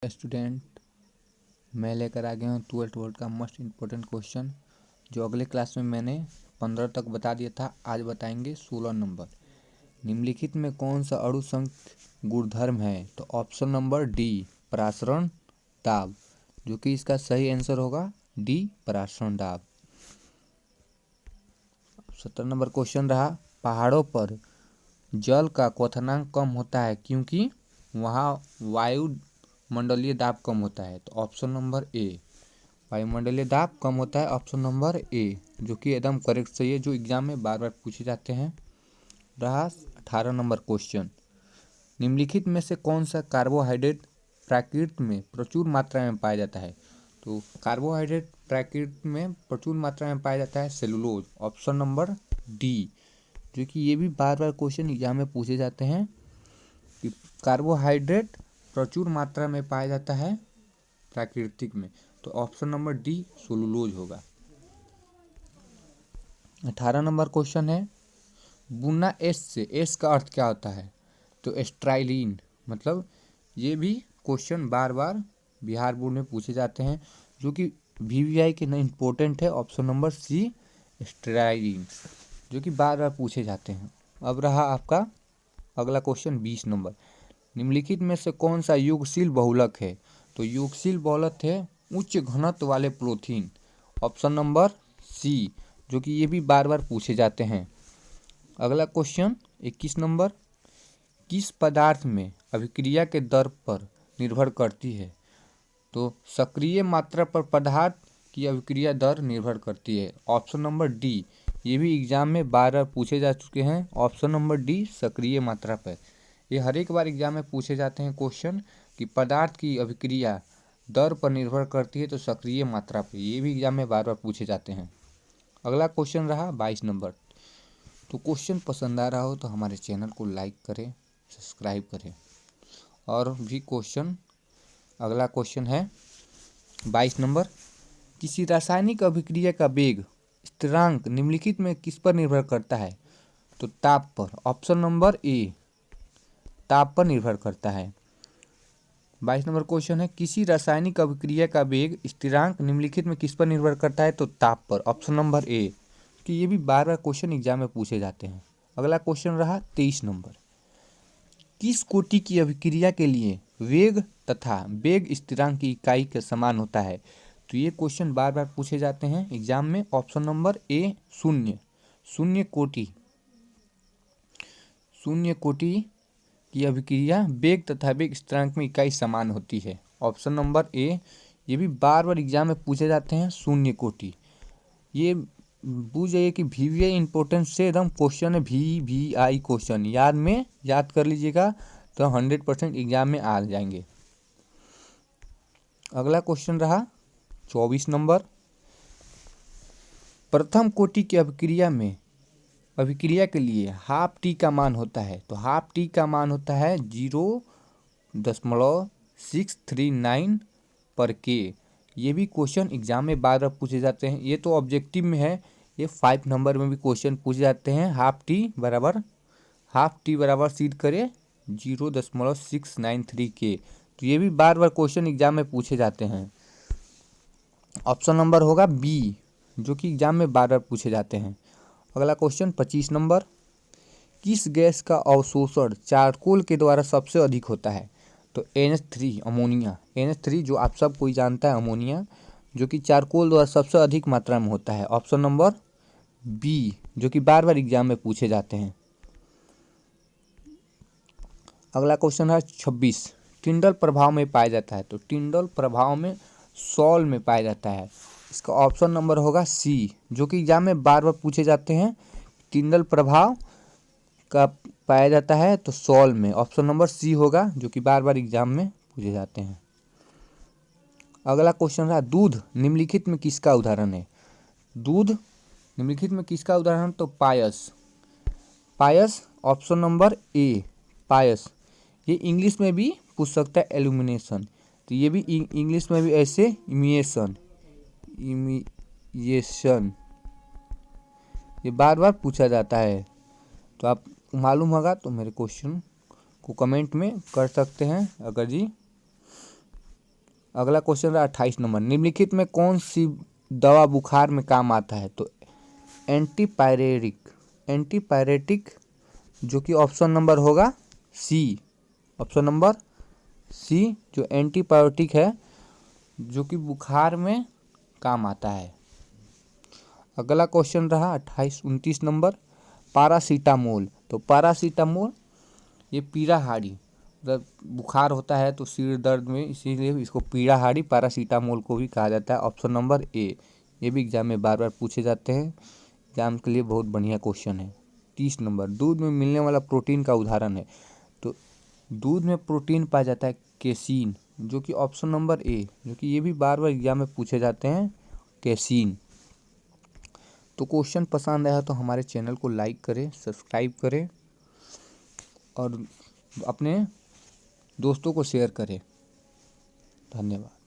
Student, मैं लेकर आ गया हूँ 12th बोर्ड का मोस्ट इम्पोर्टेंट क्वेश्चन जो अगले क्लास में मैंने 15 तक बता दिया था। आज बताएंगे 16 नंबर। निम्नलिखित में कौन सा अणु संयुक्त गुणधर्म है? तो ऑप्शन नंबर डी परासरण दाब, जो कि इसका सही आंसर होगा डी परासरण दाब। 17 नंबर क्वेश्चन रहा, पहाड़ों पर जल का क्वथनांक कम होता है क्योंकि वहाँ वायुमंडलीय दाब कम होता है। तो ऑप्शन नंबर ए वायुमंडलीय दाब कम होता है, ऑप्शन नंबर ए, जो कि एकदम करेक्ट सही है, जो एग्जाम में बार बार पूछे जाते हैं। रहा 18 नंबर क्वेश्चन, निम्नलिखित में से कौन सा कार्बोहाइड्रेट प्रकृति में प्रचुर मात्रा में पाया जाता है? तो कार्बोहाइड्रेट प्रकृति में प्रचुर मात्रा में पाया जाता है सेलुलोज, ऑप्शन नंबर डी, जो कि ये भी बार बार क्वेश्चन एग्जाम में पूछे जाते हैं कि कार्बोहाइड्रेट प्रचुर मात्रा में पाया जाता है प्राकृतिक में। तो ऑप्शन नंबर डी सेलुलोज होगा। 18 नंबर क्वेश्चन है, बुना एस से, एस का अर्थ क्या होता है? तो एस्ट्राइलिन, मतलब ये भी क्वेश्चन बार बार बिहार बोर्ड में पूछे जाते हैं, जो कि वीवीआई के लिए इम्पोर्टेंट है। ऑप्शन नंबर सी एस्ट्राइलिन, जो कि बार बार पूछे जाते हैं। अब रहा आपका अगला क्वेश्चन 20 नंबर, निम्नलिखित में से कौन सा युगशील बहुलक है? तो युगशील बहुलक है उच्च घनत्व वाले प्रोटीन, ऑप्शन नंबर सी, जो कि ये भी बार बार पूछे जाते हैं। अगला क्वेश्चन 21 नंबर, किस पदार्थ में अभिक्रिया के दर पर निर्भर करती है? तो सक्रिय मात्रा पर पदार्थ की अभिक्रिया दर निर्भर करती है, ऑप्शन नंबर डी, ये भी एग्जाम में बार बार पूछे जा चुके हैं। ऑप्शन नंबर डी सक्रिय मात्रा पर, ये हर एक बार एग्जाम में पूछे जाते हैं क्वेश्चन कि पदार्थ की अभिक्रिया दर पर निर्भर करती है, तो सक्रिय मात्रा पर, ये भी एग्जाम में बार बार पूछे जाते हैं। अगला क्वेश्चन रहा 22 नंबर। तो क्वेश्चन पसंद आ रहा हो तो हमारे चैनल को लाइक करें, सब्सक्राइब करें। और भी क्वेश्चन, अगला क्वेश्चन है 22 नंबर, किसी रासायनिक अभिक्रिया का वेग स्थिरांक निम्नलिखित में किस पर निर्भर करता है? तो ताप पर, ऑप्शन नंबर ए, ताप पर निर्भर करता है। 22 नंबर क्वेश्चन है, किसी रासायनिक अभिक्रिया का वेग स्थिरांक निम्नलिखित में किस पर निर्भर करता है? तो ताप पर, ऑप्शन नंबर ए, कि ये भी बार बार क्वेश्चन एग्जाम में पूछे जाते हैं। अगला क्वेश्चन रहा 23 नंबर, किस कोटि की अभिक्रिया के लिए वेग तथा वेग स्थिरांक की इकाई के समान होता है? तो ये क्वेश्चन बार बार पूछे जाते हैं एग्जाम में। ऑप्शन नंबर ए शून्य, शून्य कोटि, शून्य कोटि की अभिक्रिया वेग तथा वेग स्थिरांक में इकाई समान होती है, ऑप्शन नंबर ए, ये भी बार बार एग्जाम में पूछे जाते हैं शून्य कोटि। ये पूछ जाइए कि वीवीआई इंपॉर्टेंस से एकदम क्वेश्चन है, वीवीआई क्वेश्चन याद कर लीजिएगा, तो 100% एग्जाम में आ जाएंगे। अगला क्वेश्चन रहा 24 नंबर, प्रथम कोटि की अभिक्रिया के लिए हाफ टी का मान होता है। तो हाफ टी का मान होता है 0.639 पर के। ये भी क्वेश्चन एग्जाम में बार बार पूछे जाते हैं। ये तो ऑब्जेक्टिव में है, ये 5 नंबर में भी क्वेश्चन पूछे जाते हैं। हाफ टी बराबर सीध करे 0.693 के। तो ये भी बार बार क्वेश्चन एग्जाम में पूछे जाते हैं। ऑप्शन नंबर होगा बी, जो कि एग्जाम में बार बार पूछे जाते हैं। अगला क्वेश्चन 25 नंबर, किस गैस का अवशोषण चारकोल के द्वारा सबसे अधिक होता है? तो NH3 अमोनिया, NH3 जो आप सब कोई जानता है अमोनिया, जो कि चारकोल द्वारा सबसे अधिक मात्रा में होता है, ऑप्शन नंबर बी, जो कि बार बार एग्जाम में पूछे जाते हैं। अगला क्वेश्चन है 26, टिंडल प्रभाव में पाया जाता है। तो टिंडल प्रभाव में सॉल में पाया जाता है, इसका ऑप्शन नंबर होगा सी, जो कि एग्जाम में बार बार पूछे जाते हैं। टिंडल प्रभाव का पाया जाता है तो सॉल में, ऑप्शन नंबर सी होगा, जो कि बार बार एग्जाम में पूछे जाते हैं। अगला क्वेश्चन रहा, दूध निम्नलिखित में किसका उदाहरण है? दूध निम्नलिखित में किसका उदाहरण? तो पायस, ऑप्शन नंबर ए, पायस। ये इंग्लिश में भी पूछ सकता है एल्यूमिनेशन, तो ये भी इंग्लिश में भी ऐसे इमिएशन, ये बार बार पूछा जाता है। तो आप मालूम होगा तो मेरे क्वेश्चन को कमेंट में कर सकते हैं अगर जी अगला क्वेश्चन रहा 28 नंबर, निम्नलिखित में कौन सी दवा बुखार में काम आता है? तो एंटीपायरेटिक जो कि ऑप्शन नंबर होगा सी, ऑप्शन नंबर सी जो एंटीबायोटिक है जो कि बुखार में काम आता है। अगला क्वेश्चन रहा 29 नंबर, पैरासीटामोल। तो पैरासीटामोल ये पीड़ाहारी, मतलब बुखार होता है तो सिर दर्द में, इसीलिए इसको पीड़ाहारी पैरासीटामोल को भी कहा जाता है। ऑप्शन नंबर ए, ये भी एग्जाम में बार बार पूछे जाते हैं, एग्जाम के लिए बहुत बढ़िया क्वेश्चन है। 30 नंबर, दूध में मिलने वाला प्रोटीन का उदाहरण है। तो दूध में प्रोटीन पाया जाता है केसीन, जो कि ऑप्शन नंबर ए, जो कि ये भी बार बार एग्जाम में पूछे जाते हैं, केसीन। तो क्वेश्चन पसंद आया तो हमारे चैनल को लाइक करें, सब्सक्राइब करें और अपने दोस्तों को शेयर करें। धन्यवाद।